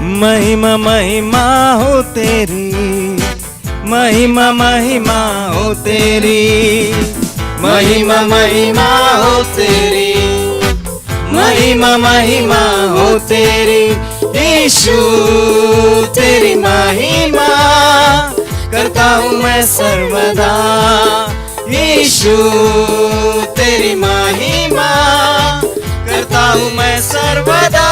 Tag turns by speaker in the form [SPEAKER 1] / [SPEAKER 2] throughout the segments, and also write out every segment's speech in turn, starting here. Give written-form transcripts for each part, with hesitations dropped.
[SPEAKER 1] महिमा महिमा हो तेरी, महिमा महिमा हो तेरी, महिमा महिमा हो तेरी, महिमा महिमा हो तेरी। यीशु तेरी महिमा करता हूँ मैं सर्वदा, यीशु तेरी महिमा करता हूँ मैं सर्वदा।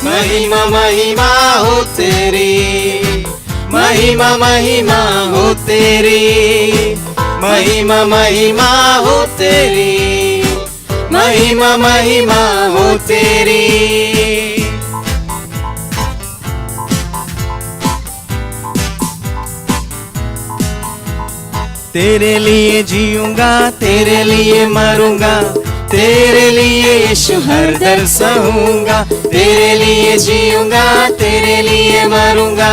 [SPEAKER 1] महिमा महिमा हो तेरी, महिमा महिमा हो तेरी, महिमा महिमा हो तेरी, महिमा महिमा हो तेरी। तेरे लिए जीऊंगा, तेरे लिए मरूंगा, तेरे लिए यीशु हर दर सहूंगा। तेरे लिए जीऊंगा, तेरे लिए मरूंगा,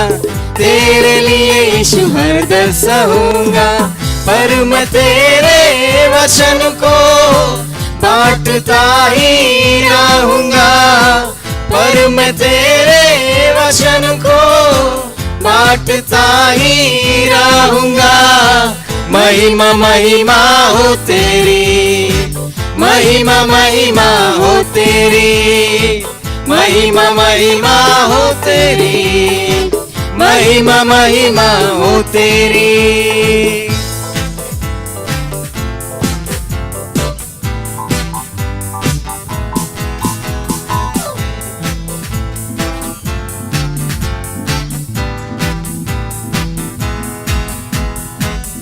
[SPEAKER 1] तेरे लिए यीशु हर दर सहूंगा। पर मैं तेरे वचन को बांटता ही रहूंगा, पर मैं तेरे वचन को बांटता ही रहूंगा। महिमा महिमा हो तेरी, महिमा महिमा हो तेरी, महिमा महिमा हो तेरी, महिमा महिमा हो तेरी।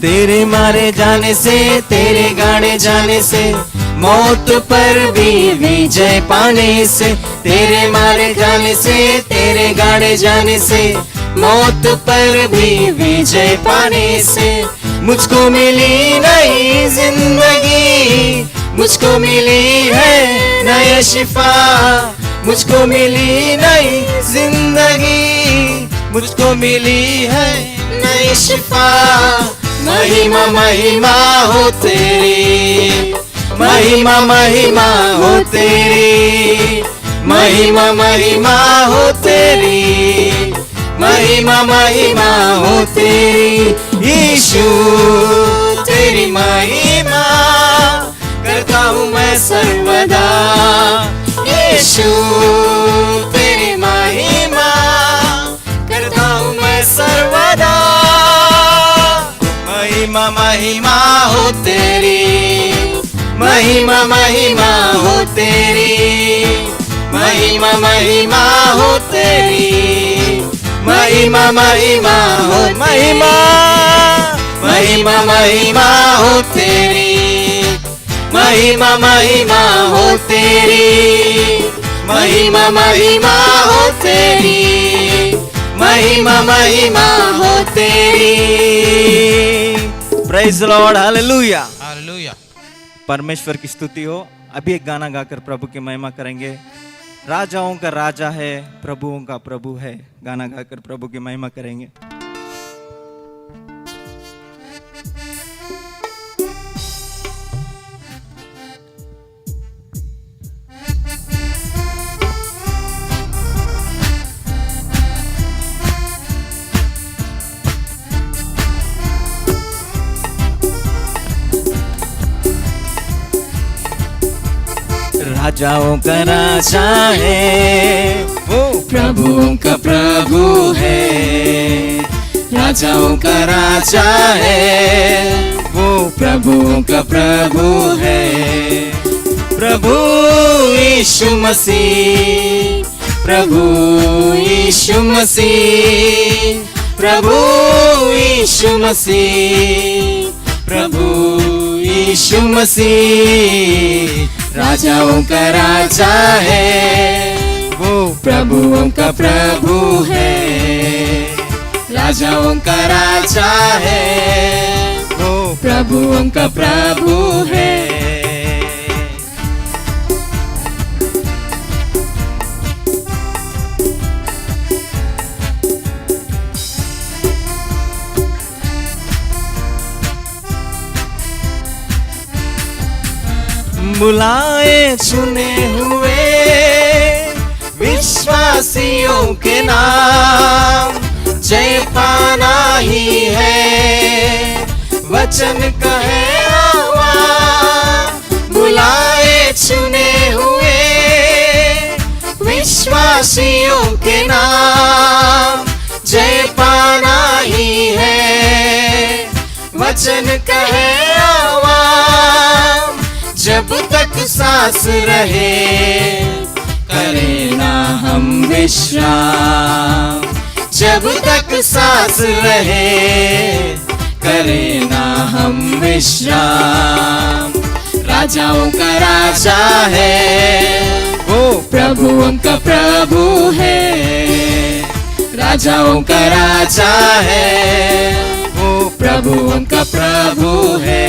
[SPEAKER 1] तेरे मारे जाने से, तेरे गाड़े जाने से, मौत पर भी विजय पाने से। तेरे मारे जाने से, तेरे गाड़े जाने से, मौत पर भी विजय पाने से। मुझको मिली नई जिंदगी, मुझको मिली है नया शिफा, मुझको मिली नई जिंदगी, मुझको मिली है नई शिफा। महिमा महिमा हो तेरी, महिमा महिमा हो तेरी, महिमा महिमा हो तेरी, महिमा महिमा हो तेरी। यीशु तेरी महिमा करता हूँ मैं सर्वदा, यीशु तेरी महिमा करता हूँ मैं सर्वदा। महिमा महिमा हो तेरी, महिमा महिमा हो तेरी, महिमा महिमा हो तेरी, महिमा महिमा हो महिमा, महिमा महिमा हो तेरी, महिमा महिमा हो तेरी, महिमा महिमा हो तेरी, महिमा महिमा हो तेरी। Praise the Lord, hallelujah
[SPEAKER 2] hallelujah.
[SPEAKER 1] परमेश्वर की स्तुति हो। अभी एक गाना गाकर प्रभु की महिमा करेंगे। राजाओं का राजा है, प्रभुओं का प्रभु है। गाना गाकर प्रभु की महिमा करेंगे। राजाओं का राजा है, वो प्रभुओं का प्रभु है। राजाओं का राजा है, वो प्रभुओं का प्रभु है। प्रभु यीशु मसीह, प्रभु यीशु मसीह, प्रभु यीशु मसीह, प्रभु यीशु मसीह। राजाओं का राजा है, वो प्रभुओं का प्रभु है। राजाओं का राजा है, वो प्रभुओं का प्रभु है। बुलाए चुने हुए विश्वास विश्वासियों के नाम जय पाना ही है। वचन कहे आह्वान बुलाए चुने हुए विश्वासियों के नाम जय पाना ही है। वचन कहे आह्वान जब तक सांस रहे करें ना हम विश्राम। जब तक सांस रहे करें ना हम विश्राम। राजाओं का राजा है वो प्रभुओं का प्रभु है। राजाओं का राजा है वो प्रभुओं का प्रभु है।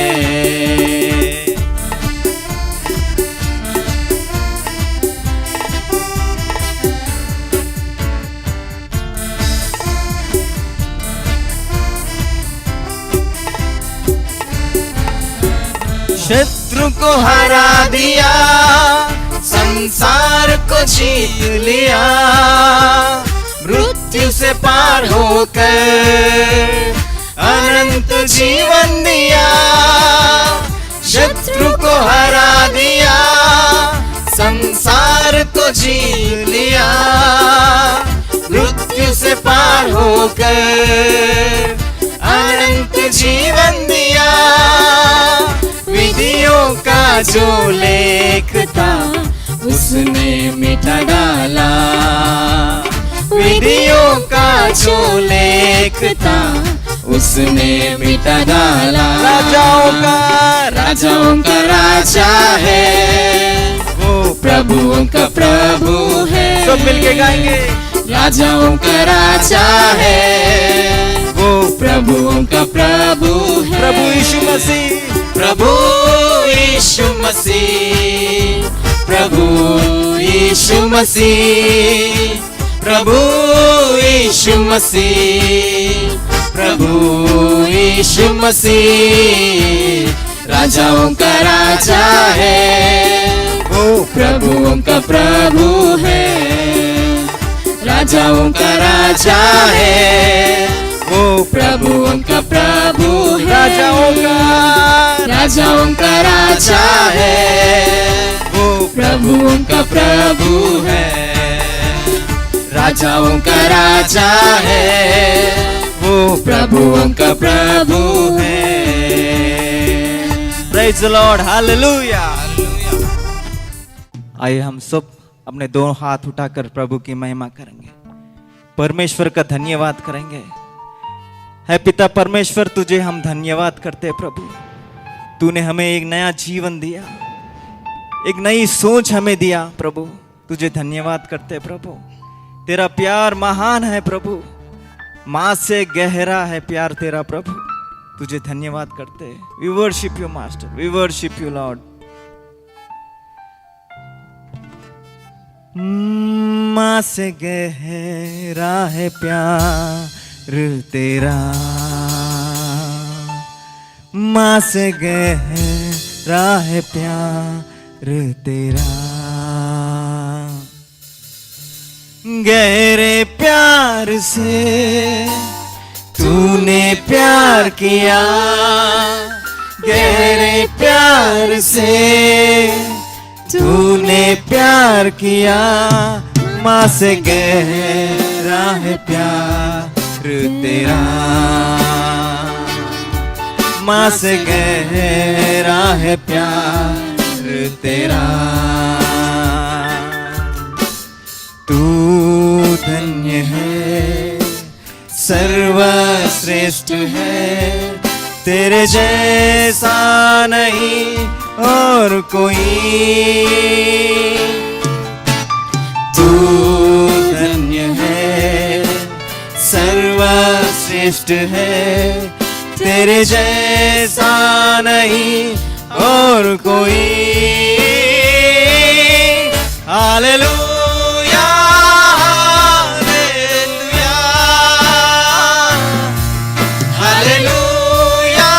[SPEAKER 1] शत्रु को हरा दिया संसार को जीत लिया। मृत्यु से पार होकर अनंत जीवन दिया। शत्रु को हरा दिया संसार को जीत लिया। मृत्यु से पार होकर अनंत जीवन दिया। विधियों का जो लेख था उसने मिटा डाला। विधियों का जो लेख था उसने मिटा डाला। राजाओं का राजा है वो प्रभुओं का प्रभु है। सब मिलके गाएंगे। राजाओं का राजा है वो प्रभुओं का प्रभु है। प्रभु यीशु मसीह, प्रभु यीशु मसीह, प्रभु यीशु मसीह, प्रभु यीशु मसीह, प्रभु यीशु मसीह। राजाओं का राजा है वो प्रभुओं का प्रभु है। राजाओं का राजा है वो प्रभुओं का प्रभु है। राजाओं का राजा है वो प्रभुओं का प्रभु है। राजाओं का राजा है वो प्रभुओं का प्रभु है। Praise the Lord, hallelujah. आइए हम सब अपने दोनों हाथ उठाकर प्रभु की महिमा करेंगे, परमेश्वर का धन्यवाद करेंगे। है पिता परमेश्वर, तुझे हम धन्यवाद करते हैं प्रभु। तूने हमें एक नया जीवन दिया, एक नई सोच हमें दिया प्रभु। तुझे धन्यवाद करते हैं प्रभु। तेरा प्यार महान है प्रभु, माँ से गहरा है प्यार तेरा प्रभु। तुझे धन्यवाद करते हैं। We worship you master, we worship you lord. माँ से गहरा है प्यार तेरा, माँ से गहरा है प्यार तेरा। गहरे प्यार से तूने प्यार किया, गहरे प्यार से तूने प्यार किया। माँ से गहरा है प्यार तेरा, माँ से गहरा है प्यार तेरा। तू धन्य है, सर्वश्रेष्ठ है, तेरे जैसा नहीं और कोई। तू धन्य है, सर्वश्रेष्ठ है, तेरे जैसा नहीं और कोई। Hallelujah, hallelujah, hallelujah,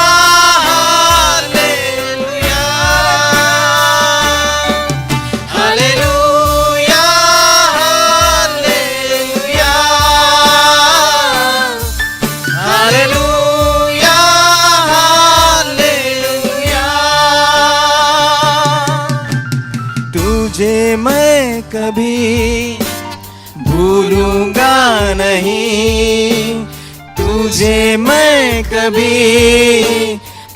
[SPEAKER 1] hallelujah, hallelujah, तुझे मैं कभी भूलूंगा नहीं, तुझे मैं कभी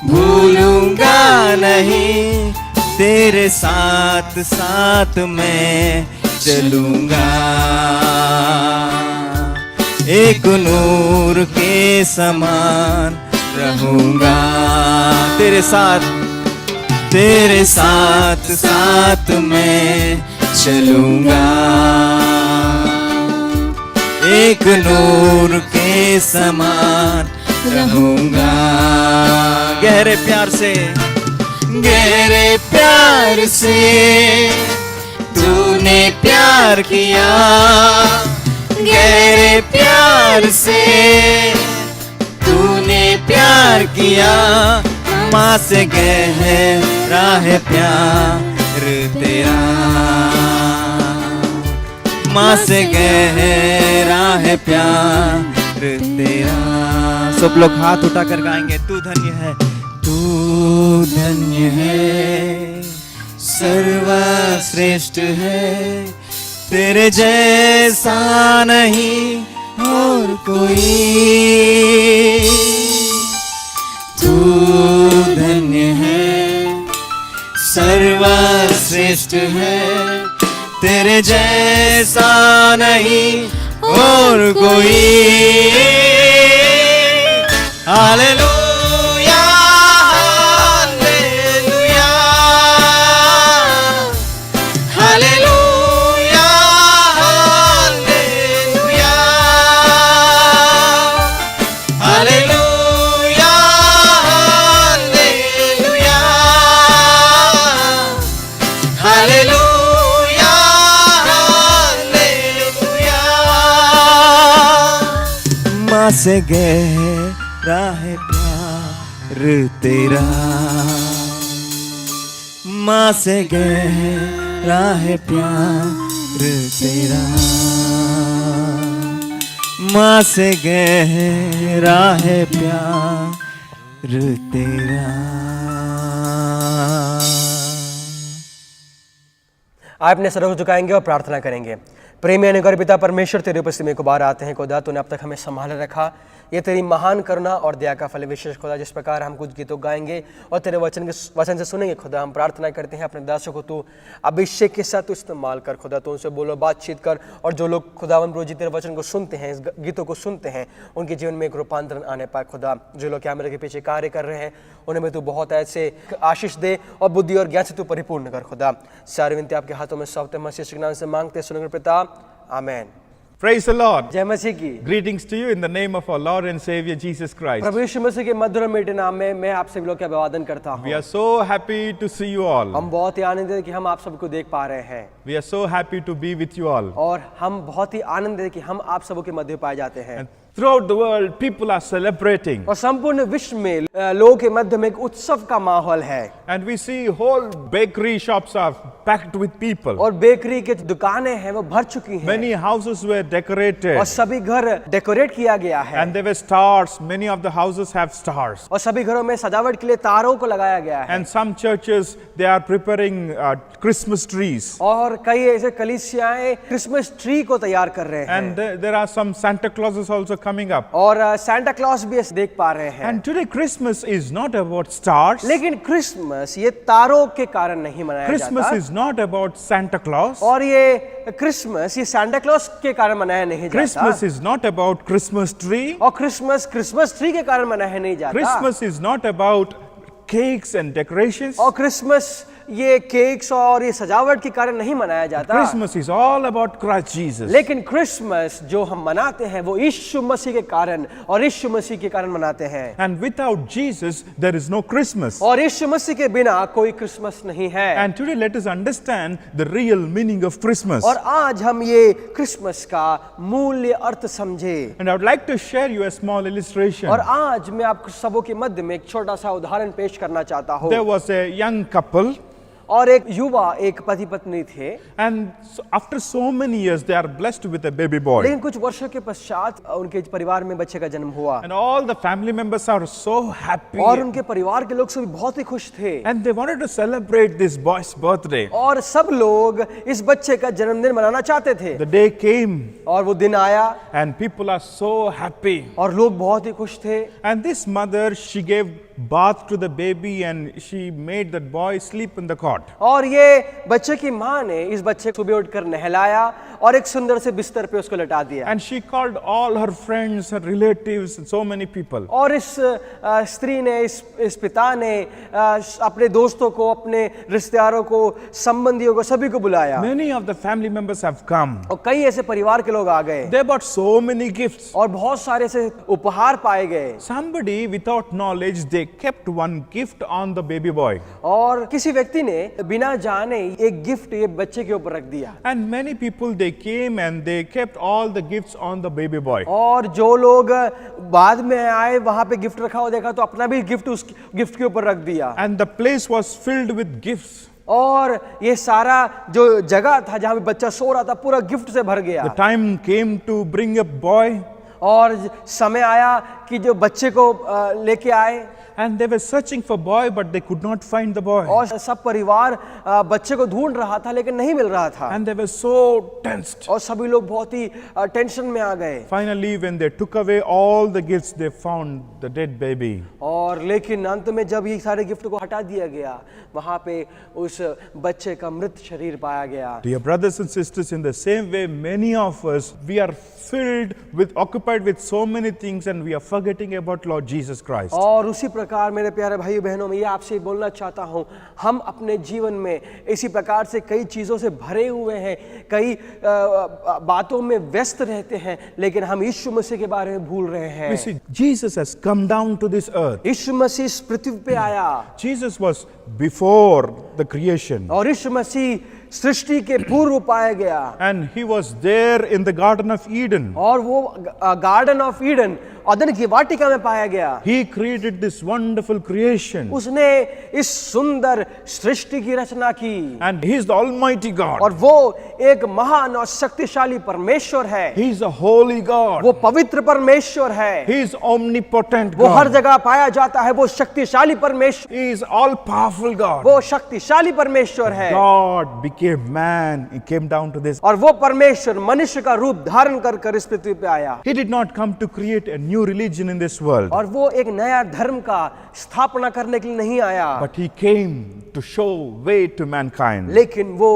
[SPEAKER 1] भूलूंगा नहीं, तेरे साथ साथ मैं चलूंगा, एक नूर के समान रहूंगा, तेरे साथ साथ मैं चलूंगा, एक नूर के समान रहूंगा। गहरे प्यार से तूने प्यार किया, गहरे प्यार से तूने प्यार किया, माँ से गहरा है प्यार तेरा, माँ से गहरा है प्यार तेरा। सब लोग हाथ उठाकर गाएंगे, तू धन्य है, तू धन्य है, सर्वश्रेष्ठ है, तेरे जैसा नहीं और कोई, तू धन्य है, सर्वश्रेष्ठ है, तेरे जैसा नहीं और कोई। Hallelujah hallelujah hallelujah hallelujah hallelujah hallelujah hallelujah hallelujah. माँ से गहरा है प्यार तेरा, माँ से गहरा है प्यार तेरा, माँ से गहरा है प्यार तेरा।
[SPEAKER 2] आप अपने सरों को झुकाएंगे और प्रार्थना करेंगे। प्रेमी अनुग्रह पिता परमेश्वर, तेरे उपस्थिति में बार आते हैं खुदा, तूने अब तक हमें संभाले रखा, ये तेरी महान करुणा और दया का फल विशेष खुदा। जिस प्रकार हम कुछ गीतों गाएंगे और तेरे वचन से सुनेंगे खुदा, हम प्रार्थना करते हैं अपने दासों को तू अभिषेक के साथ तू इस्तेमाल कर खुदा, तू उनसे बोलो, बातचीत कर, और जो लोग खुदावन प्रभु जी तेरे वचन को सुनते हैं, इस गीतों को सुनते हैं, उनके जीवन में एक रूपांतरण आने पाए खुदा। जो लोग कैमरे के पीछे कार्य कर रहे हैं उन्हें भी तू बहुत ऐसे आशीष दे और बुद्धि और ज्ञान से तू परिपूर्ण कर खुदा। सारी विनती आपके हाथों में सौंपते मसीह के नाम से मांगते सुनकर पिता, आमेन।
[SPEAKER 3] Praise the Lord.
[SPEAKER 2] जय मसीह की।
[SPEAKER 3] Greetings to you in the name of our Lord and Savior Jesus Christ.
[SPEAKER 2] प्रभु यीशु मसीह के मधुर मीठे नाम में मैं आप सभी लोग का अभिवादन करता हूँ।
[SPEAKER 3] We are so happy to see you all.
[SPEAKER 2] हम बहुत ही आनंदित हैं कि हम आप सबको देख पा रहे हैं,
[SPEAKER 3] We are so happy to be with you all.
[SPEAKER 2] और हम बहुत ही आनंदित हैं कि हम आप सबों के मध्य पाए जाते हैं।
[SPEAKER 3] And throughout the world, people are celebrating.
[SPEAKER 2] और संपूर्ण विश्व में लोगों के मध्य में एक उत्सव का माहौल है,
[SPEAKER 3] And we see whole bakery shops are packed with people.
[SPEAKER 2] और बेकरी के जो दुकानें हैं वो भर चुकी हैं,
[SPEAKER 3] Many houses were decorated.
[SPEAKER 2] और सभी घर डेकोरेट किया गया है,
[SPEAKER 3] And there were stars. Many of the houses have stars.
[SPEAKER 2] और सभी घरों में सजावट के लिए तारों को लगाया गया है।
[SPEAKER 3] And some churches, they are preparing Christmas trees.
[SPEAKER 2] और कई ऐसे कलीसियाएं क्रिसमस ट्री को तैयार कर रहे हैं,
[SPEAKER 3] And there are some Santa Clauses also coming up.
[SPEAKER 2] और सैंटा क्लॉज भी देख पा रहे हैं।
[SPEAKER 3] And today Christmas is not about stars.
[SPEAKER 2] लेकिन क्रिसमस ये तारों के कारण नहीं मनाया
[SPEAKER 3] Christmas
[SPEAKER 2] जाता,
[SPEAKER 3] is not about Santa Claus.
[SPEAKER 2] और ये क्रिसमस ये सैंटा क्लॉज के कारण मनाया नहीं जाता।
[SPEAKER 3] Christmas is not about Christmas tree.
[SPEAKER 2] और क्रिसमस ट्री के कारण मनाया नहीं जाता।
[SPEAKER 3] Christmas is not about cakes and decorations.
[SPEAKER 2] और क्रिसमस ये केक्स और ये सजावट के कारण नहीं मनाया जाता।
[SPEAKER 3] Christmas is all about Christ Jesus.
[SPEAKER 2] लेकिन क्रिसमस जो हम मनाते हैं वो यीशु मसीह के कारण और यीशु मसीह के कारण मनाते हैं।
[SPEAKER 3] And without Jesus, there is no Christmas.
[SPEAKER 2] और यीशु मसीह के बिना कोई क्रिसमस नहीं है।
[SPEAKER 3] And today let us understand the real meaning of Christmas.
[SPEAKER 2] और आज हम ये क्रिसमस का मूल्य अर्थ समझे।
[SPEAKER 3] And I would like to share you a small illustration.
[SPEAKER 2] और आज मैं आप सबों के मध्य में एक छोटा सा उदाहरण पेश करना चाहता हूँ।
[SPEAKER 3] There was a young couple.
[SPEAKER 2] और एक युवा एक पति पत्नी थे,
[SPEAKER 3] And after so many years, they are blessed with a baby boy.
[SPEAKER 2] लेकिन कुछ वर्षों के पश्चात उनके परिवार में बच्चे का जन्म हुआ
[SPEAKER 3] And all the family members are so happy.
[SPEAKER 2] और उनके परिवार के लोग सभी बहुत ही खुश थे
[SPEAKER 3] And they wanted to celebrate this boy's birthday.
[SPEAKER 2] और सब लोग इस बच्चे का जन्मदिन मनाना चाहते थे।
[SPEAKER 3] The day came
[SPEAKER 2] और वो दिन आया
[SPEAKER 3] and people are so happy.
[SPEAKER 2] और लोग बहुत ही खुश थे
[SPEAKER 3] And this mother, she gave bath to the baby and she made that boy sleep in the cot.
[SPEAKER 2] और ये बच्चे की माँ ने इस बच्चे को सुबह उठकर नहलाया और एक सुंदर से बिस्तर पे उसको लटा दिया
[SPEAKER 3] And she called all her friends, her relatives, and so many people.
[SPEAKER 2] और इस स्त्री ने इस पिता ने अपने दोस्तों को, अपने रिश्तेदारों को, संबंधियों को, सभी को बुलाया
[SPEAKER 3] Many of the family members have come.
[SPEAKER 2] और कई ऐसे परिवार के लोग आ गए
[SPEAKER 3] They brought so many gifts.
[SPEAKER 2] और बहुत सारे ऐसे उपहार पाए गए
[SPEAKER 3] Somebody without knowledge, they kept one gift on the baby boy.
[SPEAKER 2] और किसी व्यक्ति ने बिना जाने एक गिफ्ट ये बच्चे के ऊपर रख दिया
[SPEAKER 3] And many people, they came and they kept all the gifts on the baby boy.
[SPEAKER 2] और जो लोग बाद में आए वहां पे गिफ्ट रखा हुआ देखा तो अपना भी गिफ्ट उस गिफ्ट के ऊपर रख दिया
[SPEAKER 3] And the place was filled with gifts.
[SPEAKER 2] और ये सारा जो जगह था जहां पे बच्चा सो रहा था पूरा गिफ्ट से भर गया
[SPEAKER 3] The time came to bring up boy.
[SPEAKER 2] और समय आया कि जो बच्चे को लेके आए
[SPEAKER 3] And they were searching for boy, but they could not find the boy.
[SPEAKER 2] और सब परिवार बच्चे को ढूंढ रहा था लेकिन नहीं मिल रहा था
[SPEAKER 3] And they were so tensed.
[SPEAKER 2] और सभी लोग बहुत ही टेंशन में आ गए
[SPEAKER 3] Finally, when they took away all the gifts, they found the dead baby.
[SPEAKER 2] और लेकिन अंत में जब ये सारे गिफ्ट को हटा दिया गया वहां पे उस बच्चे का मृत शरीर पाया गया
[SPEAKER 3] Dear brothers and sisters, in the same way, many of us, we are occupied with so many things, and we are forgetting about Lord Jesus Christ.
[SPEAKER 2] और उसी प्रकार मेरे प्यारे भाइयों बहनों में ये आपसे बोलना चाहता हूँ हम अपने जीवन में इसी प्रकार से कई चीज़ों से भरे हुए हैं, कई बातों में व्यस्त रहते हैं लेकिन हम यीशु मसीह के बारे में भूल रहे हैं।
[SPEAKER 3] You see, Jesus has come down to this earth.
[SPEAKER 2] यीशु मसीह इस पृथ्वी पे आया
[SPEAKER 3] Jesus was before the creation.
[SPEAKER 2] और यीशु मसीह सृष्टि के पूर्व पाया गया
[SPEAKER 3] And he was there in the Garden of Eden.
[SPEAKER 2] और वो गार्डन ऑफ ईडन अदन की वाटिका में पाया गया।
[SPEAKER 3] He created this wonderful creation.
[SPEAKER 2] उसने इस सुंदर सृष्टि की रचना की
[SPEAKER 3] And he is the Almighty God.
[SPEAKER 2] और वो एक महान और शक्तिशाली परमेश्वर है।
[SPEAKER 3] He is a holy God.
[SPEAKER 2] वो पवित्र परमेश्वर है।
[SPEAKER 3] He is omnipotent
[SPEAKER 2] वो हर
[SPEAKER 3] God.
[SPEAKER 2] जगह पाया जाता है। वो शक्तिशाली परमेश्वर,
[SPEAKER 3] He is all powerful God.
[SPEAKER 2] वो शक्तिशाली परमेश्वर है।
[SPEAKER 3] God became man. He came down to this.
[SPEAKER 2] और वो परमेश्वर मनुष्य का रूप धारण कर इस पृथ्वी पे आया
[SPEAKER 3] He did not come to create a new religion in this world,
[SPEAKER 2] और वो एक नया धर्म का स्थापना करने के लिए नहीं आया
[SPEAKER 3] but he came to show way to mankind.
[SPEAKER 2] लेकिन वो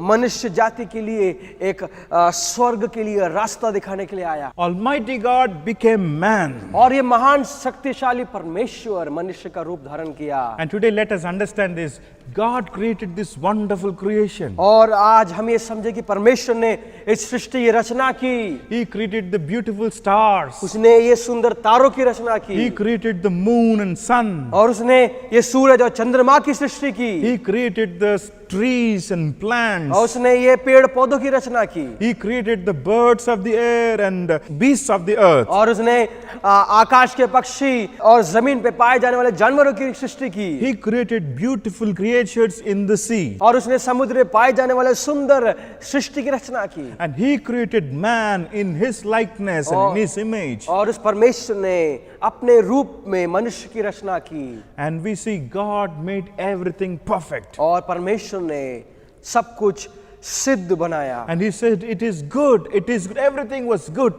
[SPEAKER 2] मनुष्य जाति के लिए एक स्वर्ग के लिए रास्ता दिखाने के लिए आया।
[SPEAKER 3] Almighty God became man.
[SPEAKER 2] और ये महान शक्तिशाली परमेश्वर मनुष्य का रूप धारण किया।
[SPEAKER 3] And today let us understand this. God created this wonderful creation.
[SPEAKER 2] और आज हम ये समझे कि परमेश्वर ने इस सृष्टि की रचना की।
[SPEAKER 3] He created the beautiful stars.
[SPEAKER 2] उसने ये सुंदर तारों की रचना की
[SPEAKER 3] He created the moon and sun.
[SPEAKER 2] और उसने ये सूरज और चंद्रमा की सृष्टि की
[SPEAKER 3] He created the trees and plants.
[SPEAKER 2] और उसने ये पेड़ पौधों की रचना की
[SPEAKER 3] He created the birds of the air and beasts of the earth.
[SPEAKER 2] और उसने आकाश के पक्षी और जमीन पे पाए जाने वाले जानवरों की सृष्टि की
[SPEAKER 3] He created beautiful creatures in the sea.
[SPEAKER 2] और उसने समुद्र में पाए जाने वाले सुंदर सृष्टि की रचना की
[SPEAKER 3] And he created man in his likeness and in his image.
[SPEAKER 2] और उस परमेश्वर ने अपने रूप में मनुष्य की रचना की
[SPEAKER 3] And we see God made everything perfect.
[SPEAKER 2] और परमेश्वर ने सब कुछ सिद्ध बनाया
[SPEAKER 3] And he said, it is good, everything was good.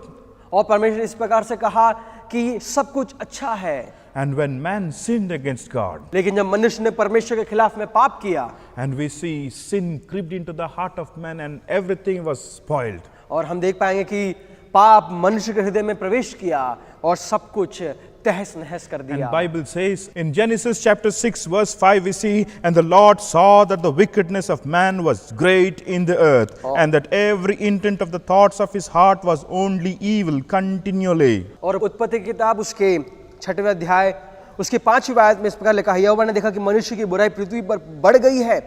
[SPEAKER 2] और परमेश्वर ने इस प्रकार से कहा कि सब कुछ अच्छा है।
[SPEAKER 3] And when man sinned against God,
[SPEAKER 2] लेकिन जब मनुष्य ने परमेश्वर के खिलाफ में पाप किया
[SPEAKER 3] and we see sin crept into the heart of man and everything was spoiled.
[SPEAKER 2] और हम देख पाएंगे कि पाप मनुष्य के हृदय में प्रवेश किया और सब कुछ तहस नहस कर दिया।
[SPEAKER 3] And Bible says in Genesis chapter 6 verse 5 we see, and the Lord saw that the wickedness of man was great in the earth, and that every intent of the thoughts of his heart was only evil continually.
[SPEAKER 2] और उत्पत्ति की किताब उसके 6वें अध्याय उसके 5वीं आयत में इस प्रकार लिखा है, यहोवा ने देखा कि मनुष्य की बुराई पृथ्वी पर बढ़ गई है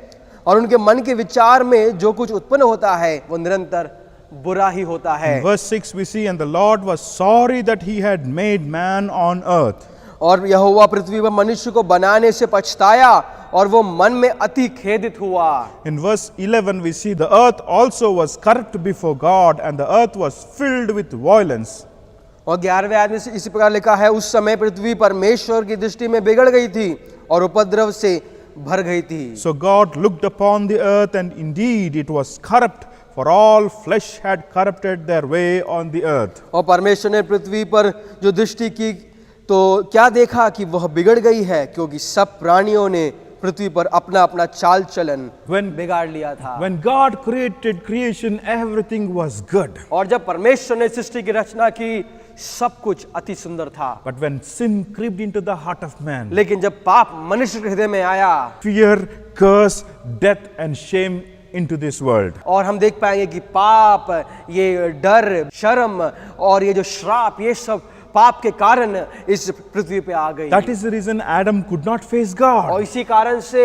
[SPEAKER 2] और उनके मन के विचार में जो कुछ उत्पन्न होता है वो निरंतर बुरा ही होता है।
[SPEAKER 3] In verse 6 we see, and the Lord was sorry that he had made man on earth.
[SPEAKER 2] और यहोवा पृथ्वी पर मनुष्य को बनाने से पछताया और वो मन में अति खेदित हुआ।
[SPEAKER 3] In verse 11, we see the earth also was corrupt before God, and the earth was filled with violence.
[SPEAKER 2] और 11वें आयत में इसी प्रकार लिखा है, उस समय पृथ्वी परमेश्वर की दृष्टि में बिगड़ गई थी और उपद्रव से भर गई थी।
[SPEAKER 3] So God looked upon the earth, and indeed it was corrupt, for all flesh had corrupted their way on the earth.
[SPEAKER 2] और परमेश्वर ने पृथ्वी पर जो दृष्टि की तो क्या देखा कि वह बिगड़ गई है, क्योंकि सब प्राणियों ने पृथ्वी पर अपना अपना चाल चलन बिगाड़ लिया था।
[SPEAKER 3] When God created creation, everything was good.
[SPEAKER 2] और जब परमेश्वर ने सृष्टि की रचना की, सब कुछ अति सुंदर था।
[SPEAKER 3] But when sin crept into the heart of man,
[SPEAKER 2] लेकिन जब पाप मनुष्य के हृदय में आया,
[SPEAKER 3] fear, curse, death and shame into this world.
[SPEAKER 2] और हम देख पाएंगे कि पाप, ये डर, शर्म और ये जो श्राप, ये सब पाप के कारण इस पृथ्वी पे आ गई।
[SPEAKER 3] That is the reason Adam could not face God.
[SPEAKER 2] और इसी कारण से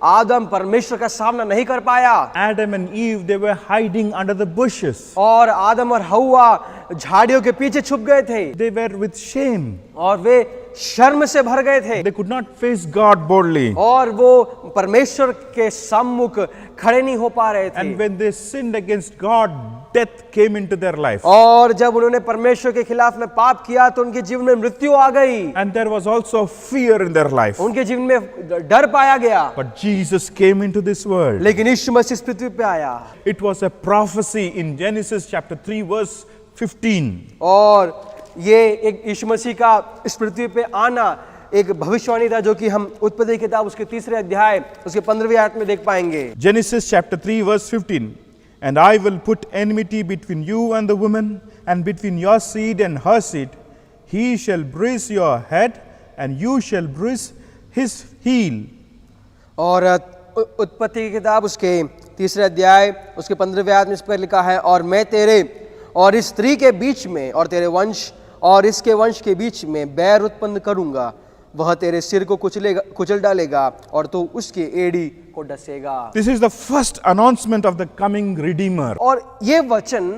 [SPEAKER 2] आदम परमेश्वर का सामना नहीं कर पाया।
[SPEAKER 3] Adam and Eve, they were hiding under the bushes.
[SPEAKER 2] और आदम और हव्वा झाड़ियों के पीछे छुप गए थे
[SPEAKER 3] They were with shame.
[SPEAKER 2] और वे शर्म से भर गए थे
[SPEAKER 3] They could not face God boldly.
[SPEAKER 2] और वो परमेश्वर के सम्मुख खड़े नहीं हो पा रहे थे।
[SPEAKER 3] And when they sinned against God, death came into their life.
[SPEAKER 2] और जब उन्होंने परमेश्वर के खिलाफ में पाप किया तो उनके जीवन में मृत्यु आ गई।
[SPEAKER 3] And there was also fear in their life.
[SPEAKER 2] उनके जीवन में डर पाया गया।
[SPEAKER 3] But Jesus came into this world.
[SPEAKER 2] लेकिन यीशु मसीह इस पृथ्वी पे आया।
[SPEAKER 3] It was a prophecy in Genesis chapter 3 verse 15.
[SPEAKER 2] और ये एक यीशु मसीह का इस पृथ्वी पे आना एक भविष्यवाणी था, जो कि हम उत्पत्ति की किताब उसके 3रे अध्याय उसके 15वीं आयत में देख पाएंगे।
[SPEAKER 3] Genesis chapter 3 verse 15. And I will put enmity between you and the woman, and between your seed and her seed. He shall bruise your head, and you shall bruise his heel.
[SPEAKER 2] और उत्पत्ति की किताब उसके 3रे अध्याय उसके 15वें आयत में इस पर लिखा है, और मैं तेरे और इस स्त्री के बीच में और तेरे वंश और इसके वंश के बीच में बैर उत्पन्न करूंगा, वह तेरे सिर को कुचल डालेगा और तू उसके एड़ी को डसेगा।
[SPEAKER 3] This is the first announcement of the coming Redeemer.
[SPEAKER 2] और ये वचन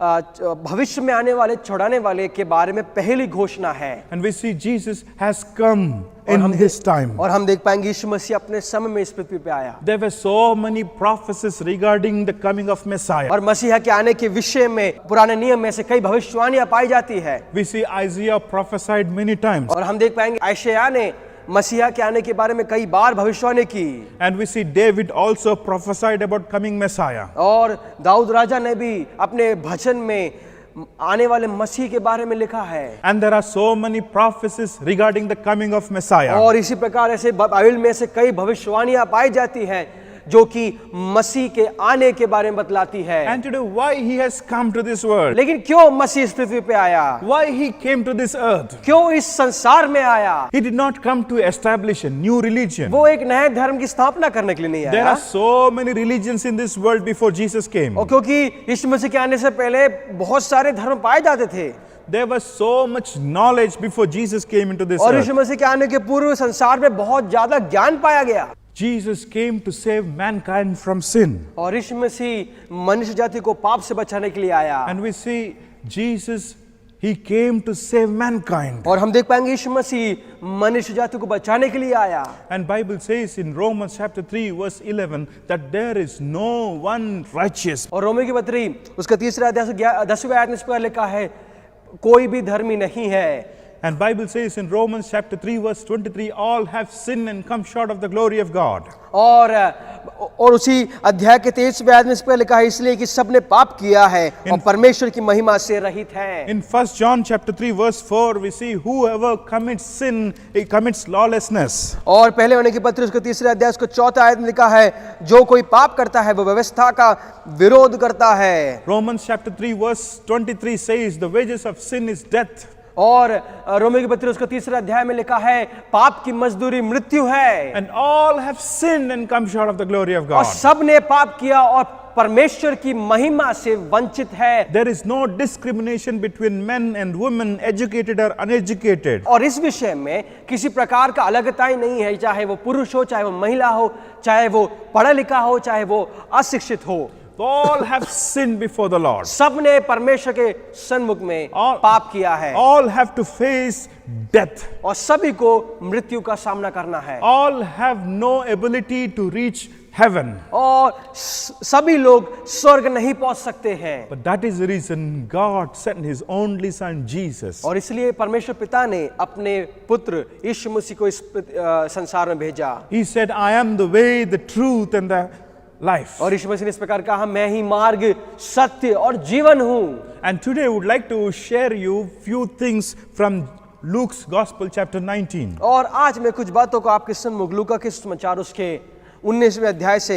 [SPEAKER 2] भविष्य में आने वाले छुड़ाने वाले के बारे में पहली घोषणा है।
[SPEAKER 3] And we see Jesus has come in his time.
[SPEAKER 2] और हम देख पाएंगे यीशु मसीह अपने समय में इस पृथ्वी पे आया।
[SPEAKER 3] There were so many prophecies regarding the coming of Messiah.
[SPEAKER 2] और मसीहा के आने के विषय में पुराने नियम में से कई भविष्यवाणियां पाई जाती है।
[SPEAKER 3] We see Isaiah prophesied many times.
[SPEAKER 2] और हम देख पाएंगे यशायाह ने मसीहा के आने के बारे में कई बार भविष्यवाणी की।
[SPEAKER 3] And we see David also prophesied about coming Messiah.
[SPEAKER 2] और दाऊद राजा ने भी अपने भजन में आने वाले मसीह के बारे में लिखा है।
[SPEAKER 3] And there are so many prophecies regarding the coming of Messiah.
[SPEAKER 2] और इसी प्रकार ऐसे बाइबल में से कई भविष्यवाणियां पाई जाती हैं जो कि मसीह के आने के बारे में बतलाती है।
[SPEAKER 3] And today, why he has come to this world?
[SPEAKER 2] लेकिन क्यों मसीह इस पृथ्वी पे आया?
[SPEAKER 3] Why he came to this earth?
[SPEAKER 2] क्यों इस संसार में आया?
[SPEAKER 3] He did not come to establish a new religion.
[SPEAKER 2] वो एक नए धर्म की स्थापना करने के लिए नहीं
[SPEAKER 3] There
[SPEAKER 2] आया।
[SPEAKER 3] are so many religions in this world before Jesus came.
[SPEAKER 2] और क्योंकि यीशु मसीह के आने से पहले बहुत सारे धर्म पाए जाते थे।
[SPEAKER 3] There was so much knowledge before Jesus came into this
[SPEAKER 2] और
[SPEAKER 3] earth.
[SPEAKER 2] यीशु मसीह के आने के पूर्व संसार में बहुत ज्यादा ज्ञान पाया गया।
[SPEAKER 3] Jesus came to save mankind from sin.
[SPEAKER 2] और यीशु मसीह मनुष्य जाति को पाप से बचाने के लिए आया।
[SPEAKER 3] And we see Jesus, he came to save mankind.
[SPEAKER 2] और हम देख पाएंगे यीशु मसीह मनुष्य जाति को बचाने के लिए आया।
[SPEAKER 3] And Bible says in Romans chapter 3 verse 11 that there is no one righteous.
[SPEAKER 2] और रोमी की पत्री उसका 3रा अध्याय 10वें आयत में इस पर लिखा है, कोई भी धर्मी नहीं है।
[SPEAKER 3] And Bible says in Romans chapter 3 verse 23, all have sinned and come short of the glory of God.
[SPEAKER 2] और उसी अध्याय के 23वें आयत में इस पर लिखा है, इसलिए कि सबने पाप किया है और परमेश्वर की महिमा से रहित है।
[SPEAKER 3] In 1 John chapter 3 verse 4 we see whoever commits sin, he commits lawlessness.
[SPEAKER 2] और पहले होने की पत्री उसके 3रे अध्याय उसका 4था आयत में लिखा है, जो कोई पाप करता है वो व्यवस्था का विरोध करता है।
[SPEAKER 3] Romans chapter 3 verse 23 says the wages of sin is death.
[SPEAKER 2] और रोमी की पत्री उसका 3रा अध्याय में लिखा है, पाप की मजदूरी मृत्यु है।
[SPEAKER 3] And all have sinned and come short of the glory of
[SPEAKER 2] और
[SPEAKER 3] God.
[SPEAKER 2] सब ने पाप किया और परमेश्वर की महिमा से वंचित है।
[SPEAKER 3] There is no discrimination between men and women, educated or uneducated.
[SPEAKER 2] और इस विषय में किसी प्रकार का अलगता ही नहीं है, चाहे वो पुरुष हो, चाहे वो महिला हो, चाहे वो पढ़ा लिखा हो, चाहे वो अशिक्षित हो।
[SPEAKER 3] All have sinned before the Lord.
[SPEAKER 2] सबने परमेश्वर के सन्मुख में
[SPEAKER 3] All-
[SPEAKER 2] पाप किया है
[SPEAKER 3] All have to face death.
[SPEAKER 2] और सभी को मृत्यु का सामना करना है
[SPEAKER 3] All have no ability to reach heaven.
[SPEAKER 2] और सभी लोग स्वर्ग नहीं पहुंच सकते हैं
[SPEAKER 3] But that is the reason God sent His only Son Jesus.
[SPEAKER 2] और इसलिए परमेश्वर पिता ने अपने पुत्र यीशु मसीह को इस संसार में भेजा
[SPEAKER 3] He said, I am the way, the truth, and the life.
[SPEAKER 2] और यीशु मसीह ने इस प्रकार कहा मैं ही मार्ग सत्य और जीवन हूँ
[SPEAKER 3] And today I would like to share you few things from Luke's Gospel, chapter 19.
[SPEAKER 2] और आज मैं कुछ बातों को आपके सन्मुख लूका के सुसमाचार उसके 19वें अध्याय से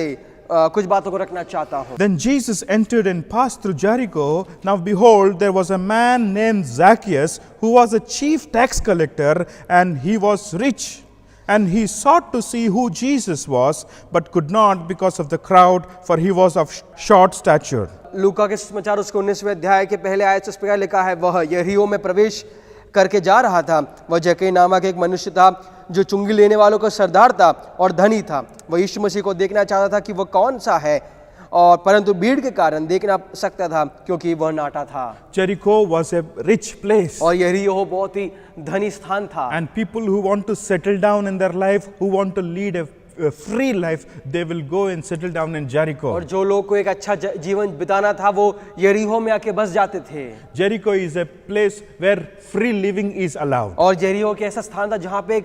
[SPEAKER 2] कुछ बातों को रखना चाहता हूँ
[SPEAKER 3] Then Jesus entered and passed through Jericho. Now behold, there was a man named Zacchaeus, who was a chief tax collector, and he was rich. And he sought to see who Jesus was, but could not because of the crowd, for he was of short stature.
[SPEAKER 2] लूका के सुसमाचार उसके 19वें अध्याय के पहले आयत से इस प्रकार लिखा है वह यरीहो में प्रवेश करके जा रहा था वह जक्कई नामक एक मनुष्य था जो चुंगी लेने वालों का सरदार था और धनी था वह यीशु मसीह को देखना चाहता था कि वह कौन सा है और परंतु भीड़ के कारण देख ना सकता था क्योंकि वह नाटा था
[SPEAKER 3] Jericho was a rich place.
[SPEAKER 2] और यरीहो बहुत ही धनी स्थान था
[SPEAKER 3] And people who want to settle down in their life, who want to lead a free life, they will go and settle down in Jericho.
[SPEAKER 2] और जो लोग को एक अच्छा जीवन बिताना था वो यरीहो में आके बस जाते थे
[SPEAKER 3] Jericho is a place where free living is allowed.
[SPEAKER 2] और यरीहो के ऐसा स्थान था जहाँ पे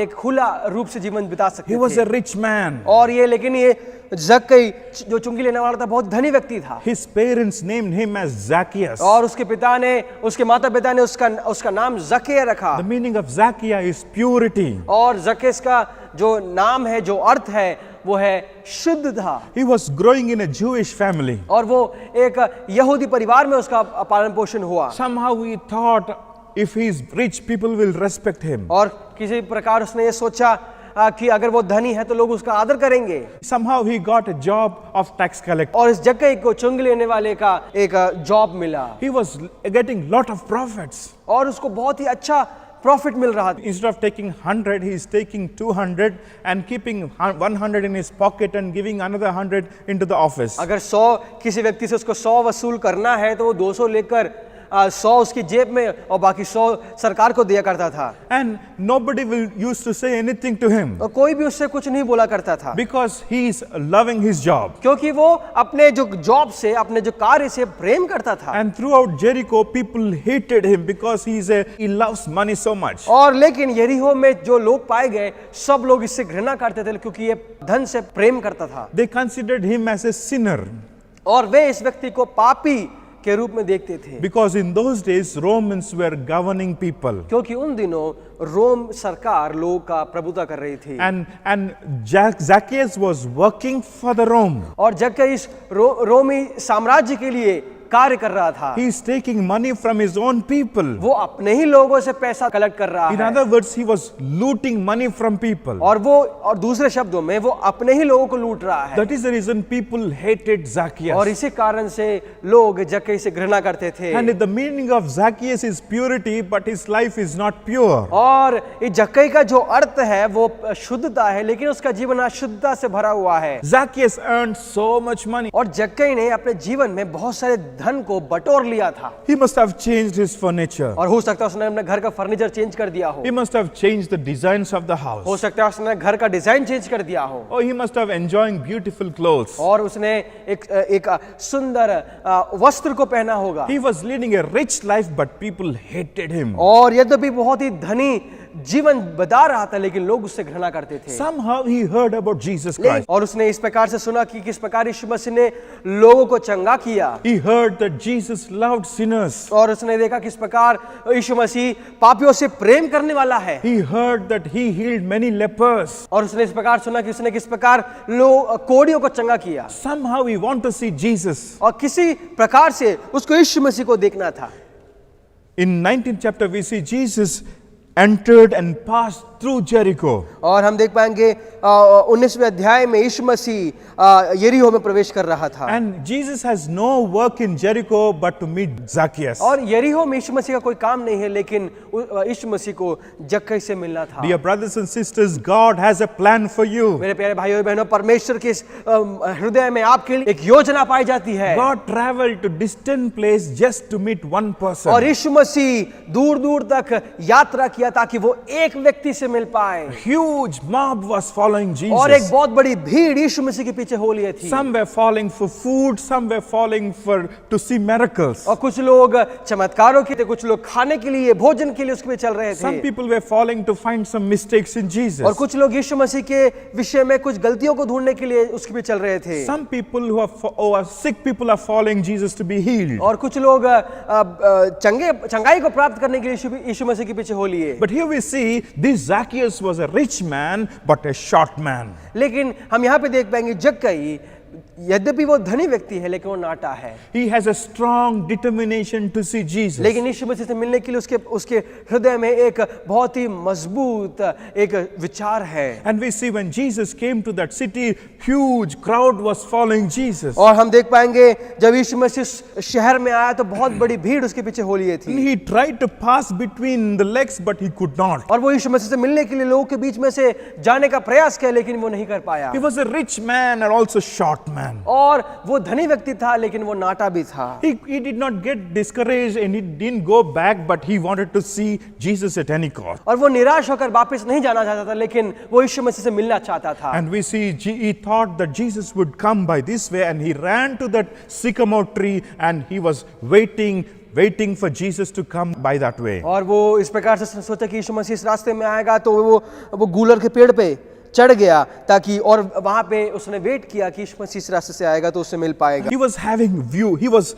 [SPEAKER 2] एक खुला रूप से जीवन बिता सकते
[SPEAKER 3] He was
[SPEAKER 2] थे
[SPEAKER 3] a rich man.
[SPEAKER 2] और ये लेकिन ये जक्कई जो चुंगी लेने वाला था बहुत धनी व्यक्ति था
[SPEAKER 3] His parents named him as Zacchaeus.
[SPEAKER 2] और उसके माता पिता ने उसका नाम जक्कई रखा
[SPEAKER 3] The meaning of Zacchaeus is purity.
[SPEAKER 2] और जक्केस का जो नाम है जो अर्थ है वो है शुद्ध था
[SPEAKER 3] He was growing in a Jewish family.
[SPEAKER 2] और वो एक यहूदी परिवार में उसका पालन पोषण हुआ
[SPEAKER 3] Somehow he thought if he is rich, people will respect him.
[SPEAKER 2] और किसी प्रकार उसने ये सोचा कि अगर वो धनी है तो लोग उसका आदर करेंगे
[SPEAKER 3] Somehow he got a job of tax collector.
[SPEAKER 2] और इस जक्कई को चुंगी लेने वाले का एक जॉब मिला
[SPEAKER 3] He was getting lot of profits.
[SPEAKER 2] और उसको बहुत ही अच्छा प्रॉफिट मिल रहा था
[SPEAKER 3] Instead of taking 100, he is taking 200 and keeping 100 in his pocket and giving another 100 into the office.
[SPEAKER 2] अगर 100 किसी व्यक्ति से उसको 100 वसूल करना है तो वो 200 लेकर 100 उसकी जेब में और बाकी 100 सरकार को दिया करता था
[SPEAKER 3] And nobody will used to say anything to him
[SPEAKER 2] और कोई भी उससे कुछ नहीं बोला करता था
[SPEAKER 3] because he is loving his job.
[SPEAKER 2] क्योंकि वो अपने जो जॉब से अपने जो कार्य से प्रेम करता था
[SPEAKER 3] And throughout Jericho, people hated him because he loves money so much.
[SPEAKER 2] और लेकिन यरीहो में जो लोग पाए गए सब लोग इससे घृणा करते थे क्योंकि ये धन से प्रेम करता था
[SPEAKER 3] They considered him as a sinner
[SPEAKER 2] और वे इस व्यक्ति को पापी के रूप में देखते थे
[SPEAKER 3] because in those days Romans were governing people.
[SPEAKER 2] क्योंकि उन दिनों रोम सरकार लोगों का प्रभुता कर रही थी
[SPEAKER 3] And Zacchaeus was working for the Rome.
[SPEAKER 2] और जक्कई इस रोमी साम्राज्य के लिए कार्य कर रहा था
[SPEAKER 3] He is taking money from his own people.
[SPEAKER 2] वो अपने ही लोगों से पैसा कलेक्ट कर रहा
[SPEAKER 3] In
[SPEAKER 2] है
[SPEAKER 3] other words, he was looting money from people.
[SPEAKER 2] और दूसरे शब्दों में वो अपने ही लोगों को लूट रहा है
[SPEAKER 3] That is the reason people hated
[SPEAKER 2] और
[SPEAKER 3] Zacchaeus.
[SPEAKER 2] इसी कारण से लोग जक्कई से घृणा करते थे
[SPEAKER 3] And the meaning of Zacchaeus is purity, but his life is not pure.
[SPEAKER 2] और ये जक्कई का जो अर्थ है वो शुद्धता है लेकिन उसका जीवन अशुद्धता से भरा हुआ है
[SPEAKER 3] Zacchaeus earned so much money.
[SPEAKER 2] और जक्कई ने अपने जीवन में बहुत सारे धन को बटोर लिया था
[SPEAKER 3] He must have changed his furniture.
[SPEAKER 2] और हो सकता है उसने अपने घर का फर्नीचर चेंज कर दिया हो
[SPEAKER 3] He must have changed the designs of the
[SPEAKER 2] हो
[SPEAKER 3] house.
[SPEAKER 2] सकता है उसने घर का डिजाइन चेंज कर दिया हो
[SPEAKER 3] Or he must have enjoying beautiful clothes.
[SPEAKER 2] और उसने एक सुंदर वस्त्र को पहना होगा
[SPEAKER 3] He was leading a rich life, but people hated him.
[SPEAKER 2] और यद्यपि बहुत ही धनी जीवन बता रहा था लेकिन लोग उससे घृणा करते थे
[SPEAKER 3] Somehow he heard about Jesus Christ.
[SPEAKER 2] और उसने इस प्रकार से सुना कि किस प्रकार यीशु मसीह ने लोगों को चंगा किया
[SPEAKER 3] He heard that Jesus loved sinners.
[SPEAKER 2] और उसने देखा किस प्रकार यीशु मसीह पापियों से प्रेम करने वाला है
[SPEAKER 3] He heard that he healed many lepers.
[SPEAKER 2] और उसने इस प्रकार सुना कि उसने किस प्रकार लोग कोढ़ियों को चंगा किया
[SPEAKER 3] Somehow he want to see Jesus.
[SPEAKER 2] और किसी प्रकार से उसको यीशु मसीह को देखना था
[SPEAKER 3] In 19th chapter we see Jesus entered and passed through Jericho.
[SPEAKER 2] और हम देख पाएंगे 19वें अध्याय में यीशु मसीह यरीहो में प्रवेश कर रहा था।
[SPEAKER 3] And Jesus has no work in Jericho but to meet Zacchaeus.
[SPEAKER 2] और यरीहो में यीशु मसीह का कोई काम नहीं है, लेकिन यीशु मसीह को जक्कई से मिलना था।
[SPEAKER 3] Dear brothers and sisters, God has a plan for you.
[SPEAKER 2] मेरे प्यारे भाइयों और बहनों, परमेश्वर के इस हृदय में आपके लिए एक योजना पाई जाती है।
[SPEAKER 3] God traveled to distant place just to meet one person.
[SPEAKER 2] और यीशु मसीह दूर दूर तक यात्रा किया ताकि वो एक व्यक्ति से मिल पाए।
[SPEAKER 3] Huge mob was following Jesus.
[SPEAKER 2] और एक बहुत बड़ी भीड़ यीशु मसीह के पीछे हो लिए थी।
[SPEAKER 3] Some were falling for food, some were falling to see miracles.
[SPEAKER 2] और कुछ लोग चमत्कारों के थे, कुछ लोग खाने के लिए, भोजन के लिए उसके पे चल रहे
[SPEAKER 3] Some
[SPEAKER 2] थे।
[SPEAKER 3] people were falling to find some mistakes in Jesus.
[SPEAKER 2] और कुछ लोग यीशु मसीह के विषय में कुछ गलतियों को ढूंढने के लिए उसके पे चल रहे थे।
[SPEAKER 3] Some people who are sick people are following Jesus to be healed.
[SPEAKER 2] और कुछ लोग चंगाई को प्राप्त करने के लिए यीशु मसीह के पीछे हो लिए।
[SPEAKER 3] But here we see this Zacchaeus was a rich man but a short man.
[SPEAKER 2] लेकिन हम यहाँ पे देख पाएंगे जक्कई यद्यपि वो धनी व्यक्ति है लेकिन वो नाटा है।
[SPEAKER 3] He has a strong determination to see Jesus.
[SPEAKER 2] लेकिन यीशु मसीह से मिलने के लिए उसके हृदय में एक बहुत ही मजबूत एक विचार है।
[SPEAKER 3] And we see when Jesus came to that city, huge crowd was following Jesus.
[SPEAKER 2] और हम देख पाएंगे जब यीशु मसीह शहर में आया तो बहुत बड़ी भीड़ उसके पीछे हो लिए थी।
[SPEAKER 3] He tried to pass between the legs but he could not.
[SPEAKER 2] और वो यीशु मसीह से मिलने के लिए लोगों के बीच में से जाने का प्रयास किया लेकिन वो नहीं कर पाया।
[SPEAKER 3] He was a rich man and also short man.
[SPEAKER 2] और वो धनी व्यक्ति था लेकिन वो नाटा भी था।
[SPEAKER 3] He did not get discouraged and he didn't go back, but he wanted to see Jesus at any cost.
[SPEAKER 2] और वो निराश होकर वापस नहीं जाना चाहता था लेकिन वो यीशु मसीह से मिलना चाहता था।
[SPEAKER 3] And we see he thought that Jesus would come by this way, and he ran to that sycamore tree and he was waiting for Jesus to come by that way.
[SPEAKER 2] और वो इस प्रकार से सोचा कि यीशु मसीह इस रास्ते में आएगा तो वो गूलर के पेड़ पे चढ़ गया ताकि, और वहां पे उसने वेट किया कि यीशु मसीह इस रास्ते से आएगा तो उससे मिल पाएगा।
[SPEAKER 3] He was having view.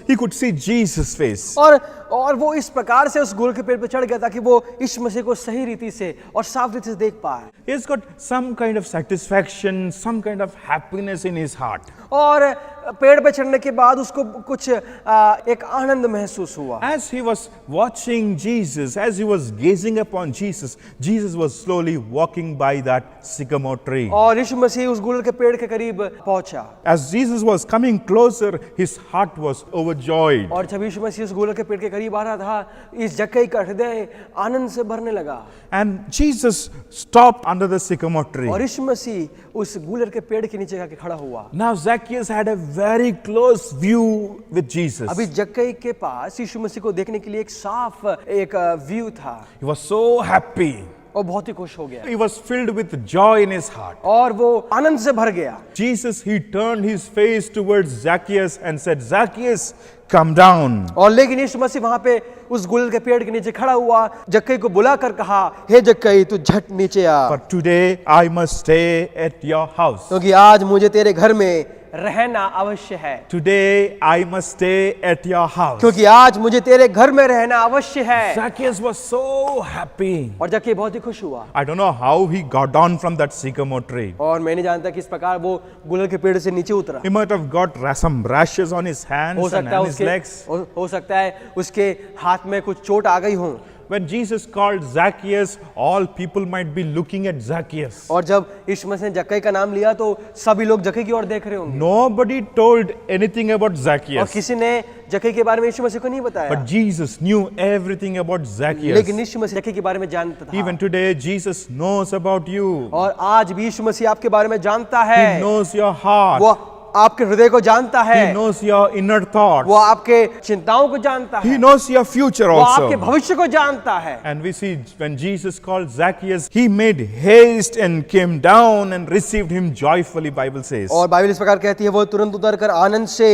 [SPEAKER 3] He could see Jesus' face.
[SPEAKER 2] और वो इस प्रकार से उस गूलर के पेड़ पे चढ़ गया ताकि वो यीशु मसीह को सही रीति से और साफ रीति से देख पाए।
[SPEAKER 3] He's got some kind of satisfaction, some kind of happiness in his heart.
[SPEAKER 2] और पेड़ पे चढ़ने के बाद उसको कुछ एक आनंद महसूस हुआ।
[SPEAKER 3] As he was watching Jesus, as he was gazing upon Jesus, Jesus was slowly walking by that sycamore tree.
[SPEAKER 2] और यीशु मसीह उस गूलर के पेड़ के करीब पहुंचा।
[SPEAKER 3] As Jesus was coming closer, his heart was overjoyed.
[SPEAKER 2] और जब यीशु मसीह उस गूलर के पेड़ के करीब आ रहा था, इस जक्कई का हृदय आनंद से भरने लगा।
[SPEAKER 3] And Jesus stopped under the sycamore tree.
[SPEAKER 2] और यीशु मसीह उस गूलर के पेड़ के नीचे जाके खड़ा हुआ।
[SPEAKER 3] Now Zacchaeus had a very close view with Jesus.
[SPEAKER 2] अभी जक्कई के पास यीशु मसीह को देखने के लिए एक साफ एक व्यू था।
[SPEAKER 3] He was so happy.
[SPEAKER 2] और बहुत ही खुश हो गया।
[SPEAKER 3] He was filled with joy in his heart.
[SPEAKER 2] और वो आनंद से भर गया।
[SPEAKER 3] Jesus, he turned his face towards Zacchaeus and said, Zacchaeus, come down.
[SPEAKER 2] और लेकिन यीशु मसीह वहां पे उस गुलर के पेड़ के नीचे खड़ा हुआ, जक्कई को बुलाकर कहा, हे जक्कई तू झट नीचे आ,
[SPEAKER 3] For today I must stay at your house.
[SPEAKER 2] क्योंकि आज मुझे तेरे घर में रहना अवश्य है।
[SPEAKER 3] Today I must stay at your house.
[SPEAKER 2] क्योंकि आज मुझे तेरे घर में रहना अवश्य है।
[SPEAKER 3] Zacchaeus was so happy.
[SPEAKER 2] और जक्कई बहुत ही खुश हुआ।
[SPEAKER 3] I don't know how he got down from that sycamore tree.
[SPEAKER 2] और मैं नहीं जानता किस प्रकार वो गुलर के पेड़ से नीचे उतरा।
[SPEAKER 3] He might have got some rashes on his
[SPEAKER 2] हो
[SPEAKER 3] hands and
[SPEAKER 2] सकता है
[SPEAKER 3] on his legs.
[SPEAKER 2] हो सकता है उसके हाथ में कुछ चोट आ गई हो।
[SPEAKER 3] When Jesus called Zacchaeus, all people might be looking at Zacchaeus.
[SPEAKER 2] और जब यीशु मसीह ने जक्कई का नाम लिया तो सभी लोग जक्कई की ओर देख रहे होंगे।
[SPEAKER 3] Nobody told anything about
[SPEAKER 2] और
[SPEAKER 3] Zacchaeus.
[SPEAKER 2] किसी ने जक्कई के बारे में यीशु मसीह को नहीं बताया।
[SPEAKER 3] But Jesus knew everything about Zacchaeus.
[SPEAKER 2] लेकिन यीशु मसीह जक्कई के बारे में जानता था।
[SPEAKER 3] Even today, Jesus knows about you.
[SPEAKER 2] और आज भी यीशु मसीह आपके बारे में जानता है।
[SPEAKER 3] He knows your heart.
[SPEAKER 2] वो आपके हृदय को जानता है।
[SPEAKER 3] He knows your inner thoughts.
[SPEAKER 2] वो आपके चिंताओं को जानता है।
[SPEAKER 3] He knows your future
[SPEAKER 2] वो आपके
[SPEAKER 3] also.
[SPEAKER 2] भविष्य को जानता है।
[SPEAKER 3] And we see when Jesus called Zacchaeus, he made haste and came down and received him joyfully, Bible says.
[SPEAKER 2] और बाइबल इस प्रकार कहती है, वो तुरंत उतरकर आनंद से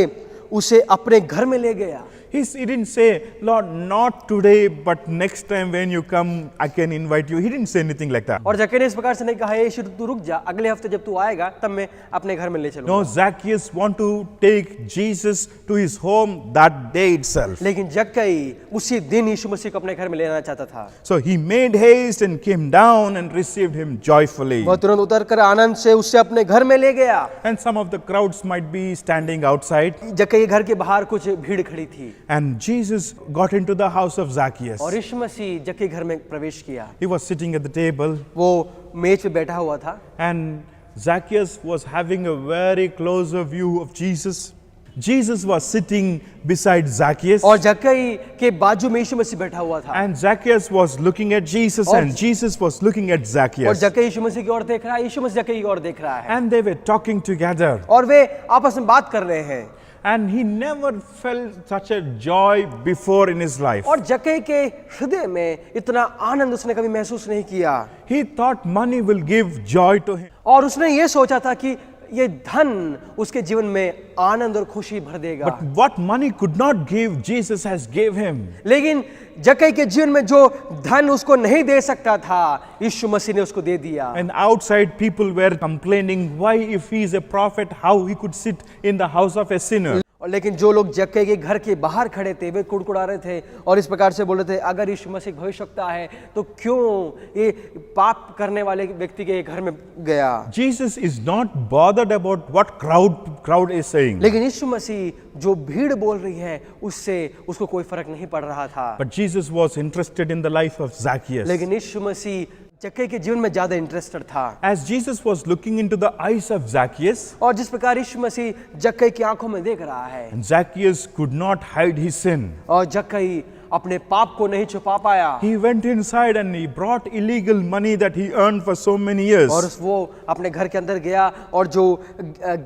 [SPEAKER 2] उसे अपने घर में ले गया।
[SPEAKER 3] He didn't say, Lord, not today, but next time when you come, I can invite you. He didn't say anything like that.
[SPEAKER 2] और जक्कई ने इस प्रकार से नहीं कहा, यीशु तू रुक जा, अगले हफ्ते जब तू आएगा तब मैं अपने घर में ले चलूंगा।
[SPEAKER 3] No, Zacchaeus want to take Jesus to his home that day itself.
[SPEAKER 2] लेकिन जक्कई उसी दिन यीशु मसीह को अपने घर में ले आना चाहता था।
[SPEAKER 3] So he made haste and came down and received him joyfully.
[SPEAKER 2] वह तुरंत उतरकर आनंद से उससे अपने घर में ले गया।
[SPEAKER 3] And some of the crowds might be standing outside.
[SPEAKER 2] जक्कई के घर के बाहर कुछ भीड़ खड़ी थी।
[SPEAKER 3] And Jesus got into the house of Zacchaeus.
[SPEAKER 2] और यीशु मसीह जक्कई घर में प्रवेश किया।
[SPEAKER 3] He was sitting at the table,
[SPEAKER 2] वो मेज पे बैठा हुआ था
[SPEAKER 3] and Zacchaeus was having a very closer view of Jesus. Jesus was sitting beside Zacchaeus,
[SPEAKER 2] और जक्कई के बाजू में यीशु मसीह बैठा हुआ था
[SPEAKER 3] and Zacchaeus was looking at Jesus,
[SPEAKER 2] और-
[SPEAKER 3] and Jesus was looking at
[SPEAKER 2] और
[SPEAKER 3] Zacchaeus.
[SPEAKER 2] जक्कई यीशु मसीह की ओर देख रहा है, यीशु मसीह जक्कई की ओर देख रहा है
[SPEAKER 3] And they were talking together.
[SPEAKER 2] और वे आपस में बात कर रहे हैं।
[SPEAKER 3] And he never felt such a joy before in his life.
[SPEAKER 2] और जक्कई के हृदय में इतना आनंद उसने कभी महसूस नहीं किया
[SPEAKER 3] He thought money will give joy to him.
[SPEAKER 2] और उसने ये सोचा था कि ये धन उसके जीवन में आनंद और खुशी भर देगा।
[SPEAKER 3] But what money could not give, Jesus has gave him.
[SPEAKER 2] लेकिन जक्कई के जीवन में जो धन उसको नहीं दे सकता था, यीशु मसीह ने उसको दे दिया।
[SPEAKER 3] And outside people were complaining, why if he is a prophet, how he could sit in the house of a sinner?
[SPEAKER 2] और लेकिन जो लोग जक्कई के घर के बाहर खड़े थे वे कुड़कुड़ा रहे थे और इस प्रकार से बोल रहे थे, अगर यीशु मसीह भविष्यवक्ता है तो क्यों ये पाप करने वाले व्यक्ति के घर में गया।
[SPEAKER 3] Jesus is not bothered about what crowd is saying.
[SPEAKER 2] लेकिन यीशु मसीह जो भीड़ बोल रही है उससे उसको कोई फर्क नहीं पड़ रहा था।
[SPEAKER 3] But Jesus was interested in the life of Zacchaeus.
[SPEAKER 2] लेकिन यीशु मसीह जक्कई के जीवन में ज्यादा इंटरेस्टेड था।
[SPEAKER 3] As Jesus was looking into the eyes of Zacchaeus,
[SPEAKER 2] और जिस प्रकार यीशु मसीह जक्कई की आंखों में देख रहा है
[SPEAKER 3] and Zacchaeus could not hide his sin.
[SPEAKER 2] और जक्कई अपने पाप को नहीं छुपा पाया
[SPEAKER 3] He went inside and he brought illegal money that he earned for so many years.
[SPEAKER 2] और वो अपने घर के अंदर गया और जो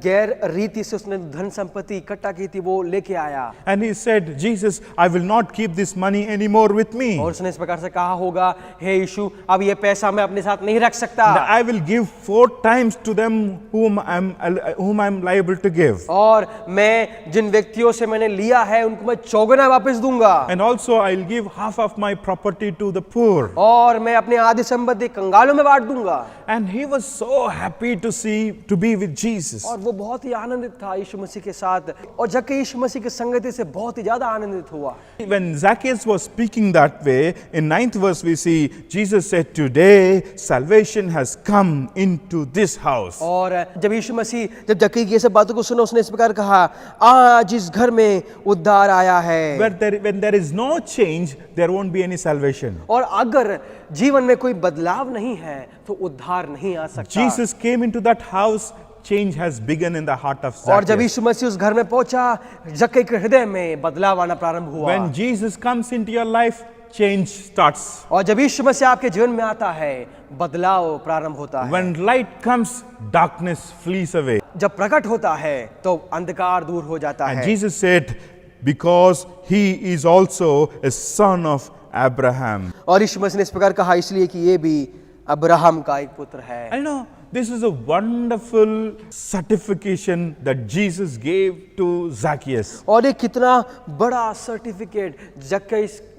[SPEAKER 2] गैर रीति से उसने धन संपत्ति इकट्ठा की थी वो लेके आया
[SPEAKER 3] And he said, Jesus, I will not keep this money anymore with me.
[SPEAKER 2] और उसने इस प्रकार से कहा होगा, हे यीशु अब ये पैसा मैं अपने साथ नहीं रख सकता
[SPEAKER 3] And I will give 4 times to them whom I'm liable to give.
[SPEAKER 2] और मैं जिन व्यक्तियों से मैंने लिया है उनको मैं चौगुना वापस दूंगा
[SPEAKER 3] And also I'll give half of my property to the poor.
[SPEAKER 2] और मैं अपने आधी संपत्ति कंगालों में बांट दूंगा।
[SPEAKER 3] And he was so happy to be with Jesus.
[SPEAKER 2] और वो बहुत ही आनंदित था यीशु मसीह के साथ और जक्कई यीशु मसीह की संगति से बहुत ही ज्यादा आनंदित हुआ।
[SPEAKER 3] When Zacchaeus was speaking that way, in 9th verse we see Jesus said, today salvation has come into this house.
[SPEAKER 2] और जब यीशु मसीह जब जक्कई की ये सब बातों को सुना उसने इस प्रकार कहा, आज इस घर में उद्धार आया है।
[SPEAKER 3] When there is no change, there won't be any salvation.
[SPEAKER 2] और अगर जीवन में कोई बदलाव नहीं है तो उद्धार नहीं आ सकता।
[SPEAKER 3] Jesus came into that house, change has begun in the heart of
[SPEAKER 2] और जब
[SPEAKER 3] Zacchaeus.
[SPEAKER 2] यीशु मसीह उस घर में पहुंचा जक्कई के हृदय में बदलाव आना प्रारंभ हुआ।
[SPEAKER 3] When Jesus comes into your life, change starts.
[SPEAKER 2] और जब यीशु मसीह आपके जीवन में आता है बदलाव प्रारंभ होता है।
[SPEAKER 3] When light comes, darkness flees away.
[SPEAKER 2] जब प्रकट होता है तो अंधकार दूर हो जाता
[SPEAKER 3] And
[SPEAKER 2] है।
[SPEAKER 3] Jesus said, because he is also a son of Abraham.
[SPEAKER 2] और यीशु मसीह ने इस प्रकार कहा इसलिए कि ये भी अब्राहम का एक पुत्र है।
[SPEAKER 3] I know this is a wonderful certification that Jesus gave to Zacchaeus.
[SPEAKER 2] और ये कितना बड़ा सर्टिफिकेट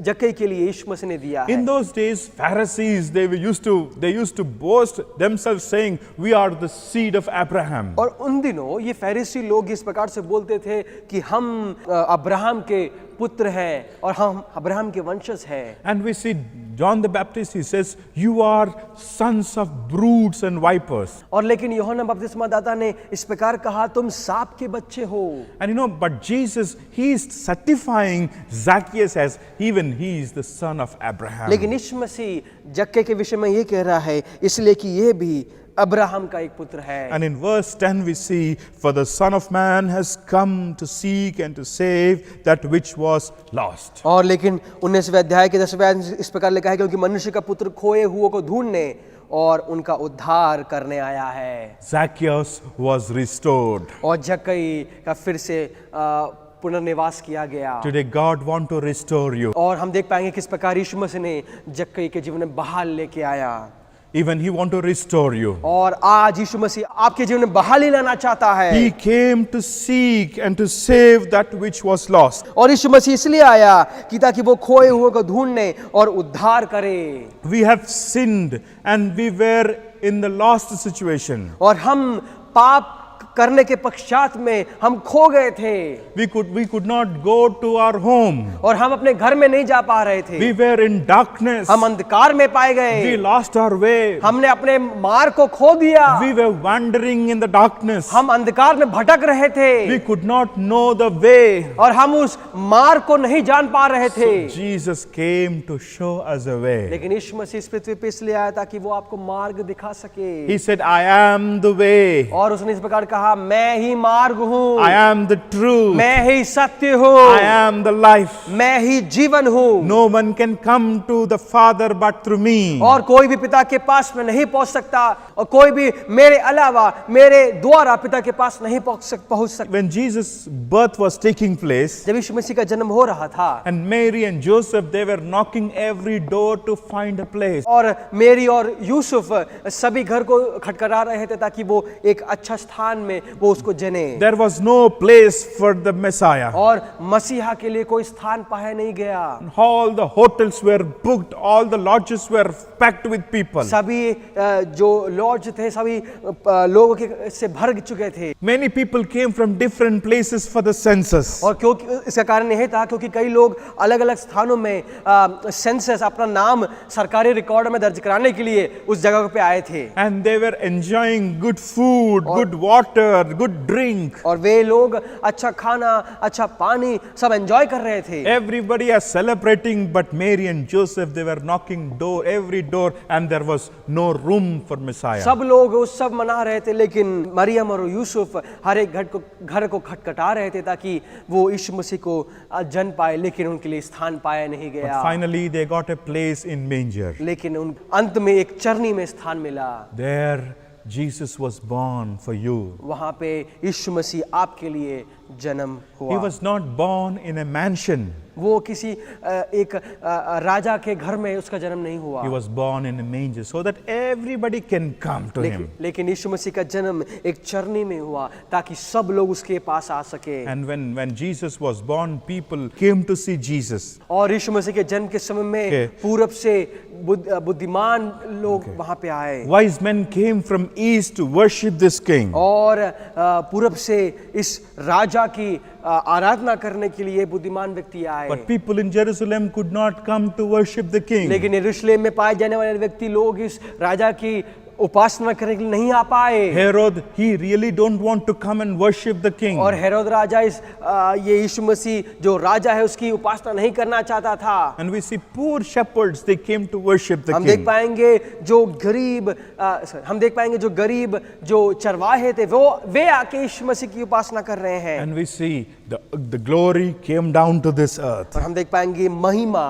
[SPEAKER 2] जक्कई के लिए यीशु मसीह ने दिया है।
[SPEAKER 3] In those days, Pharisees they used to boast themselves, saying, "We are the seed of Abraham."
[SPEAKER 2] और उन दिनों ये फरीसी लोग इस प्रकार से बोलते थे कि हम अब्राहम के पुत्र हैं और हम अब्राहम के वंशज हैं।
[SPEAKER 3] And we see John the Baptist, he says, "You are sons of brutes and vipers."
[SPEAKER 2] और लेकिन यूहन्ना बपतिस्मादाता ने इस प्रकार कहा, तुम सांप के बच्चे हो।
[SPEAKER 3] And but Jesus, he is certifying Zacchaeus as even he is the son of Abraham.
[SPEAKER 2] लेकिन यीशु मसीह जक्कई के विषय में ये कह रहा है इसलिए कि ये भी अब्राहम का एक पुत्र है।
[SPEAKER 3] And in verse 10 we see, for the Son of Man has come to seek and to save that which was lost.
[SPEAKER 2] और लेकिन 19वें अध्याय के 10वें इस प्रकार लिखा है, क्योंकि मनुष्य का पुत्र खोए हुओं को ढूंढने और उनका उद्धार करने आया है।
[SPEAKER 3] Zacchaeus was restored.
[SPEAKER 2] और जक्कई का फिर से पुनर्निवास किया गया।
[SPEAKER 3] Today God want to restore you.
[SPEAKER 2] और हम देख पाएंगे किस प्रकार यीशु मसीह ने जक्कई के जीवन में बहाल लेके आया।
[SPEAKER 3] Even he want to restore you.
[SPEAKER 2] और आज यीशु मसीह आपके जीवन में बहाली लाना चाहता है।
[SPEAKER 3] He came to seek and to save that which was lost.
[SPEAKER 2] और यीशु मसीह इसलिए आया कि ताकि वो खोए हुए को ढूंढने और उद्धार करे।
[SPEAKER 3] We have sinned and we were in the lost situation.
[SPEAKER 2] और हम पाप करने के पश्चात में हम खो गए थे
[SPEAKER 3] We could not go to our home.
[SPEAKER 2] और हम अपने घर में नहीं जा पा रहे थे।
[SPEAKER 3] We were in darkness.
[SPEAKER 2] हम अंधकार में पाए गए।
[SPEAKER 3] We lost our way.
[SPEAKER 2] हमने अपने मार्ग को खो दिया।
[SPEAKER 3] We were wandering in the darkness.
[SPEAKER 2] हम अंधकार में भटक रहे थे
[SPEAKER 3] We could not know the way.
[SPEAKER 2] और हम उस मार्ग को नहीं जान पा रहे थे।
[SPEAKER 3] So Jesus came to show us a way.
[SPEAKER 2] लेकिन यीशु मसीह इस पृथ्वी पे इसलिए आया ताकि वो आपको मार्ग दिखा सके।
[SPEAKER 3] He said, I am the way.
[SPEAKER 2] और उसने इस प्रकार कहा, मैं ही मार्ग हूँ,
[SPEAKER 3] I am the truth.
[SPEAKER 2] मैं ही सत्य हूँ,
[SPEAKER 3] I am the life.
[SPEAKER 2] मैं ही जीवन हूँ।
[SPEAKER 3] No one can come to the Father but through me.
[SPEAKER 2] और कोई भी पिता के पास में नहीं पहुंच सकता और कोई भी मेरे अलावा मेरे द्वारा पिता के पास नहीं पहुंच सकता।
[SPEAKER 3] When Jesus' birth was taking place,
[SPEAKER 2] जब यीशु मसीह का जन्म हो रहा था
[SPEAKER 3] and Mary and Joseph, they were knocking every door to find a place.
[SPEAKER 2] और मेरी और यूसुफ सभी घर को खटखटा रहे थे ताकि वो एक अच्छा स्थान में वो उसको जने।
[SPEAKER 3] There was no place for the Messiah.
[SPEAKER 2] और मसीहा के लिए कोई स्थान पाया नहीं गया।
[SPEAKER 3] All the hotels were booked, all the lodges were packed with people.
[SPEAKER 2] सभी जो लॉज थे सभी लोगों के से भर चुके थे।
[SPEAKER 3] Many people came from different places for the census.
[SPEAKER 2] और क्योंकि इसका कारण यह था क्योंकि कई लोग अलग अलग स्थानों में सेंसस अपना नाम सरकारी रिकॉर्ड में दर्ज कराने के लिए उस जगह पे आए थे।
[SPEAKER 3] And they were enjoying good food, good water, good drink.
[SPEAKER 2] और वे लोग अच्छा खाना, अच्छा पानी सब एंजॉय कर रहे थे।
[SPEAKER 3] Everybody is celebrating, but Mary and Joseph, they were knocking every door, and there was no room for Messiah.
[SPEAKER 2] सब लोग उत्सव मना रहे थे लेकिन मरियम और यूसुफ हर एक घर को खटखटा रहे थे ताकि वो यीशु मसीह को जन पाए, लेकिन उनके लिए स्थान पाया नहीं
[SPEAKER 3] But
[SPEAKER 2] गया।
[SPEAKER 3] finally, they got a place in manger.
[SPEAKER 2] लेकिन उन अंत में एक चरनी में स्थान मिला।
[SPEAKER 3] There, Jesus was born for you.
[SPEAKER 2] वहां पे यीशु मसीह आपके लिए जन्म
[SPEAKER 3] He
[SPEAKER 2] हुआ।
[SPEAKER 3] was not born in a mansion.
[SPEAKER 2] वो किसी एक राजा के घर में उसका जन्म नहीं हुआ।
[SPEAKER 3] He was born in a manger so that everybody can come to him.
[SPEAKER 2] लेकिन यीशु मसीह का जन्म एक चरनी में हुआ ताकि सब लोग उसके पास आ सके।
[SPEAKER 3] And when Jesus was born, people came to see Jesus.
[SPEAKER 2] और यीशु मसीह के जन्म के समय में पूरब से बुद्धिमान लोग वहां पे आए।
[SPEAKER 3] Wise men came from east to worship this king.
[SPEAKER 2] और पूरब से इस राजा की आराधना करने के लिए बुद्धिमान व्यक्ति आए।
[SPEAKER 3] But people in Jerusalem could not come to worship the king.
[SPEAKER 2] लेकिन यरूशलेम में पाए जाने वाले व्यक्ति लोग इस राजा की उपासना करने के लिए नहीं आ पाए।
[SPEAKER 3] Herod, he really don't want to come and worship the king.
[SPEAKER 2] और हेरोद राजा ये यीशु मसीह जो राजा है उसकी उपासना नहीं करना चाहता था।
[SPEAKER 3] And we see poor shepherds, they came to worship the
[SPEAKER 2] हम
[SPEAKER 3] king.
[SPEAKER 2] देख पाएंगे जो गरीब जो चरवाहे थे वे आके यीशु मसीह की उपासना कर रहे हैं।
[SPEAKER 3] And we see the glory came down to this earth.
[SPEAKER 2] और हम देख पाएंगे महिमा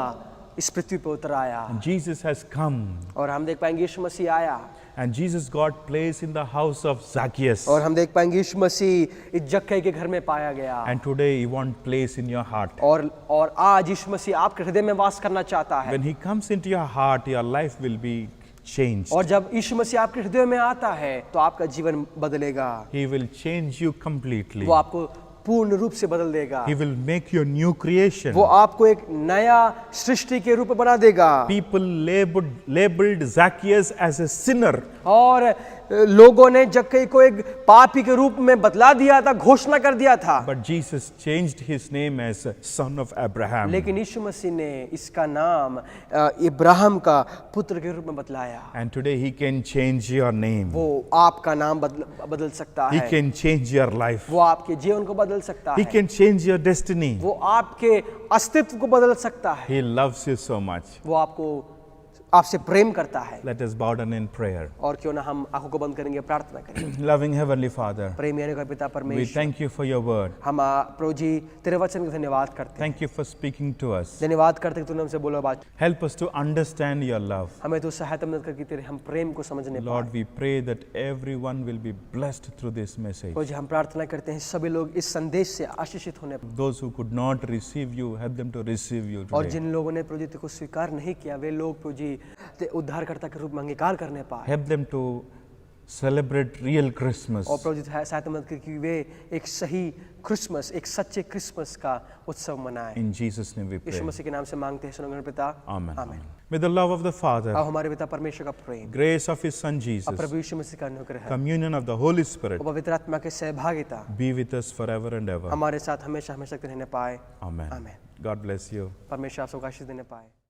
[SPEAKER 2] इस पृथ्वी पर उतर आया।
[SPEAKER 3] And Jesus has come.
[SPEAKER 2] और हम देख पाएंगे यीशु मसीह आया।
[SPEAKER 3] And Jesus got place in the house of Zacchaeus.
[SPEAKER 2] और हम देख पाएंगे यीशु मसीह इस जक्कई के घर में पाया गया।
[SPEAKER 3] And today he wants place in your heart.
[SPEAKER 2] और आज यीशु मसीह आपके हृदय में वास करना चाहता है।
[SPEAKER 3] When he comes into your heart, your life will be changed.
[SPEAKER 2] और जब यीशु मसीह आपके हृदय में आता है तो आपका जीवन बदलेगा।
[SPEAKER 3] He will change you completely.
[SPEAKER 2] वो आपको पूर्ण रूप से बदल देगा।
[SPEAKER 3] He will make you a new creation.
[SPEAKER 2] वो आपको एक नया सृष्टि के रूप में बना देगा।
[SPEAKER 3] People labeled Zacchaeus as a sinner.
[SPEAKER 2] और लोगों ने जक्कई को एक पापी के रूप में बतला दिया था, घोषणा कर दिया था।
[SPEAKER 3] But Jesus changed his name as son of Abraham.
[SPEAKER 2] लेकिन यीशु मसीह ने इसका नाम इब्राहिम का पुत्र के रूप में बतलाया।
[SPEAKER 3] And today he can change your name.
[SPEAKER 2] वो आपका नाम बदल सकता
[SPEAKER 3] He
[SPEAKER 2] है।
[SPEAKER 3] can change your life.
[SPEAKER 2] वो आपके जीवन को बदल सकता
[SPEAKER 3] He
[SPEAKER 2] है।
[SPEAKER 3] can change your destiny.
[SPEAKER 2] वो आपके अस्तित्व को बदल सकता है।
[SPEAKER 3] He loves you so much.
[SPEAKER 2] वो आपसे प्रेम करता है।
[SPEAKER 3] Let us bow down in prayer.
[SPEAKER 2] और क्यों ना हम आंखों को बंद करेंगे, प्रार्थना करेंगे।
[SPEAKER 3] Loving Heavenly Father,
[SPEAKER 2] प्रेमी यानी पिता
[SPEAKER 3] we
[SPEAKER 2] परमेश्वर,
[SPEAKER 3] thank you for your word.
[SPEAKER 2] हम प्रभु जी तेरे वचन का धन्यवाद करते हैं।
[SPEAKER 3] Thank you for speaking to us.
[SPEAKER 2] धन्यवाद करते हैं कि तूने हमसे बोला बात।
[SPEAKER 3] Help us to understand your love.
[SPEAKER 2] हमें तो सहायता मदद करके तेरे हम प्रेम को समझने पाए।
[SPEAKER 3] Lord, we pray that everyone will be blessed through this message.
[SPEAKER 2] प्रभु जी हम प्रार्थना करते हैं सभी लोग इस संदेश से आशीषित होने पाए।
[SPEAKER 3] Those who could not receive you, help them to receive you
[SPEAKER 2] और
[SPEAKER 3] today.
[SPEAKER 2] जिन लोगों ने प्रभु जी तेरे को स्वीकार नहीं किया वे लोग प्रभु जी उद्धारकर्ता के रूप में अंगीकार करने पाए।
[SPEAKER 3] Help them to celebrate real Christmas.
[SPEAKER 2] और प्रभु जी सहायता मदद करें कि वे एक सही क्रिसमस, एक सच्चे क्रिसमस का उत्सव मनाएं।
[SPEAKER 3] In Jesus' name we pray.
[SPEAKER 2] यीशु मसीह के नाम से मांगते हैं सुनो पिता,
[SPEAKER 3] Amen.
[SPEAKER 2] आमीन।
[SPEAKER 3] May the love of the Father,
[SPEAKER 2] आओ हमारे पिता परमेश्वर का प्रेम,
[SPEAKER 3] grace of His Son
[SPEAKER 2] और
[SPEAKER 3] Jesus,
[SPEAKER 2] प्रभु यीशु मसीह का अनुग्रह
[SPEAKER 3] communion of the Holy Spirit
[SPEAKER 2] और पवित्र आत्मा के सहभागिता
[SPEAKER 3] be with us forever and ever.
[SPEAKER 2] हमारे साथ हमेशा हमेशा तक रहने पाए।
[SPEAKER 3] Amen.
[SPEAKER 2] आमीन।
[SPEAKER 3] God bless you.
[SPEAKER 2] परमेश्वर आपको आशीष देने पाए।